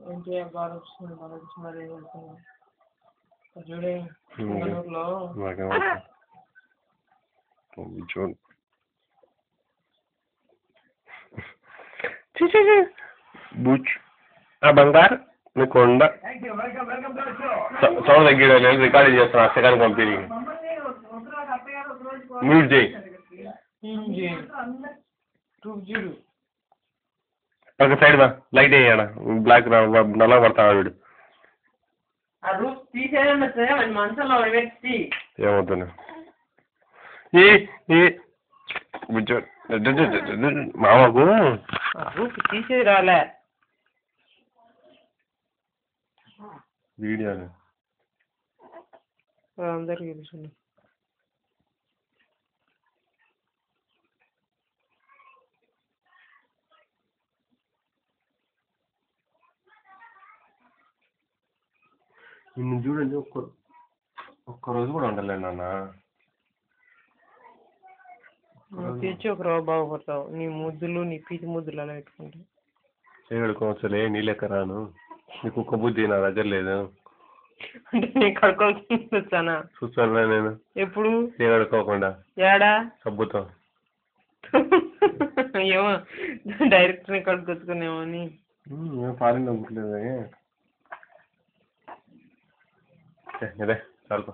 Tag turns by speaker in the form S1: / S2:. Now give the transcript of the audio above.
S1: ఏంటి బాలకృష్ణ చూడే ఊర్లో
S2: బుచ్ బంగారు నీ కొండ సౌండ్ తగ్గిడ నేను రికార్డింగ్ చేస్తున్నా సెకండ్ పంపిణీ మ్యూట్ చేయి ఒక సైడ్ దా లైట్ వేయడా బ్లాక్ నల్ల పడతాడు వీడు ఏమవుతున్నా మామకు
S1: తీసేది రాలే
S2: వీడియో
S1: అందరికి తెలుసు
S2: నిన్ను చూడండి ఒక్కరోజు కూడా ఉండలే నాన్న
S1: తెచ్చి ఒక రోజు బాగుపడతావు నీ ముద్దులు నీ పీతి ముద్దులు అలా పెట్టుకుంటావు
S2: చేయడుకోవచ్చలే నీ లెక్క రాను నీ కుక్క బుద్ధి నా దగ్గర లేదు
S1: అంటే నేను కడుక్కోవాల్సి వచ్చానా
S2: చూస్తానులే నేను
S1: ఎప్పుడు
S2: చేయడుకోకుండా
S1: ఏడా
S2: సబ్బుతో
S1: ఏమో డైరెక్ట్ కడుక్కొచ్చుకునేమో అని
S2: ఫారిన్ నవ్వుట్లేదు ఇదే చాలు